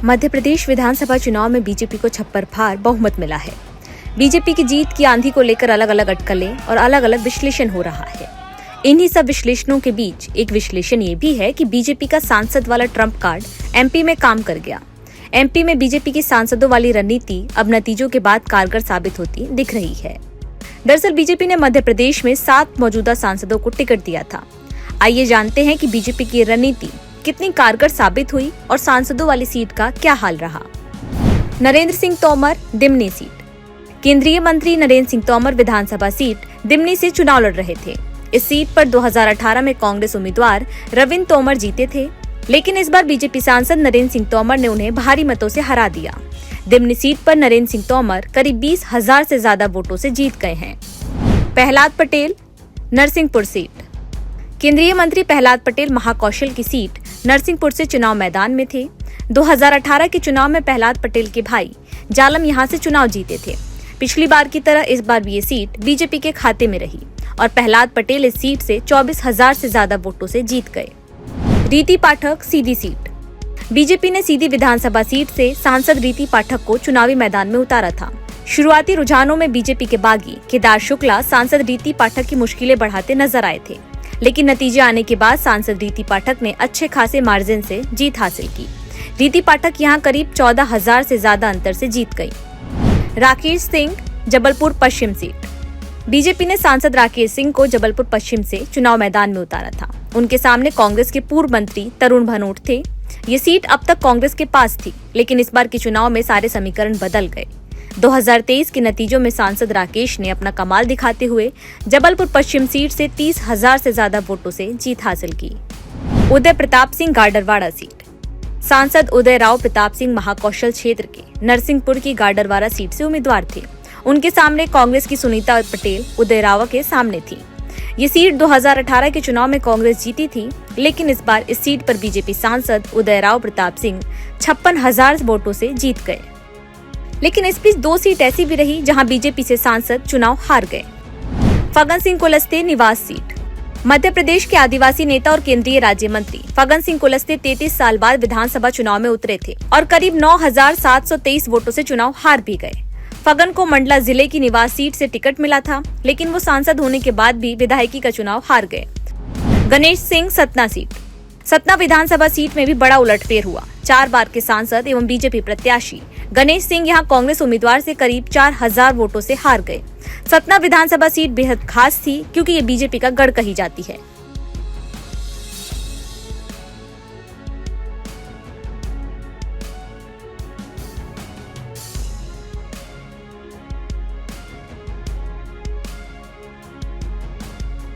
मध्य प्रदेश विधानसभा चुनाव में बीजेपी को छप्पर फाड़ बहुमत मिला है। बीजेपी की जीत की आंधी को लेकर अलग अलग अटकलें और अलग अलग विश्लेषण हो रहा है। इन्हीं सब विश्लेषणों के बीच एक विश्लेषण ये भी है कि बीजेपी का सांसद वाला ट्रम्प कार्ड एमपी में काम कर गया। एमपी में बीजेपी की सांसदों वाली रणनीति अब नतीजों के बाद कारगर साबित होती दिख रही है। दरअसल बीजेपी ने मध्य प्रदेश में 7 मौजूदा सांसदों को टिकट दिया था। आइए जानते हैं कि बीजेपी की रणनीति कितनी कारगर साबित हुई और सांसदों वाली सीट का क्या हाल रहा। नरेंद्र सिंह तोमर, दिमनी सीट। केंद्रीय मंत्री नरेंद्र सिंह तोमर विधानसभा सीट दिमनी से चुनाव लड़ रहे थे। इस सीट पर 2018 में कांग्रेस उम्मीदवार रविंद्र तोमर जीते थे, लेकिन इस बार बीजेपी सांसद नरेंद्र सिंह तोमर ने उन्हें भारी मतों से हरा दिया। दिमनी सीट पर नरेंद्र सिंह तोमर करीब 20,000 से ज्यादा वोटों से जीत गए हैं। प्रहलाद पटेल, नरसिंहपुर सीट। केंद्रीय मंत्री प्रहलाद पटेल महाकौशल की सीट नरसिंहपुर से चुनाव मैदान में थे। 2018 के चुनाव में प्रहलाद पटेल के भाई जालम यहां से चुनाव जीते थे। पिछली बार की तरह इस बार भी ये सीट बीजेपी के खाते में रही और प्रहलाद पटेल इस सीट से 24,000 से ज्यादा वोटों से जीत गए। रीति पाठक, सीधी सीट। बीजेपी ने सीधी विधानसभा सीट से सांसद रीति पाठक को चुनावी मैदान में उतारा था। शुरुआती रुझानों में बीजेपी के बागी केदार शुक्ला सांसद रीति पाठक की मुश्किलें बढ़ाते नजर आए थे, लेकिन नतीजे आने के बाद सांसद रीति पाठक ने अच्छे खासे मार्जिन से जीत हासिल की। रीति पाठक यहां करीब 14,000 से ज्यादा अंतर से जीत गई। राकेश सिंह, जबलपुर पश्चिम सीट। बीजेपी ने सांसद राकेश सिंह को जबलपुर पश्चिम से चुनाव मैदान में उतारा था। उनके सामने कांग्रेस के पूर्व मंत्री तरुण भनोट थे। ये सीट अब तक कांग्रेस के पास थी, लेकिन इस बार के चुनाव में सारे समीकरण बदल गए। 2023 के नतीजों में सांसद राकेश ने अपना कमाल दिखाते हुए जबलपुर पश्चिम सीट से 30,000 से ज्यादा वोटों से जीत हासिल की। उदय प्रताप सिंह, गाडरवाड़ा सीट। सांसद उदय राव प्रताप सिंह महाकौशल क्षेत्र के नरसिंहपुर की गाडरवाड़ा सीट से उम्मीदवार थे। उनके सामने कांग्रेस की सुनीता पटेल उदय राव के सामने थी। ये सीट 2018 के चुनाव में कांग्रेस जीती थी, लेकिन इस बार इस सीट पर बीजेपी सांसद उदय राव प्रताप सिंह 56,000 वोटों से जीत गए। लेकिन इस बीच 2 सीट ऐसी भी रही जहां बीजेपी से सांसद चुनाव हार गए। फग्गन सिंह कुलस्ते, निवास सीट। मध्य प्रदेश के आदिवासी नेता और केंद्रीय राज्य मंत्री फग्गन सिंह कुलस्ते 33 साल बाद विधानसभा चुनाव में उतरे थे और करीब 9,723 वोटों से चुनाव हार भी गए। फग्गन को मंडला जिले की निवास सीट से टिकट मिला था, लेकिन वो सांसद होने के बाद भी विधायकी का चुनाव हार गए। गणेश सिंह, सतना सीट। सतना विधानसभा सीट में भी बड़ा उलटफेर हुआ। 4 बार के सांसद एवं बीजेपी प्रत्याशी गणेश सिंह यहां कांग्रेस उम्मीदवार से करीब 4,000 वोटों से हार गए। सतना विधानसभा सीट बेहद खास थी क्योंकि ये बीजेपी का गढ़ कही जाती है।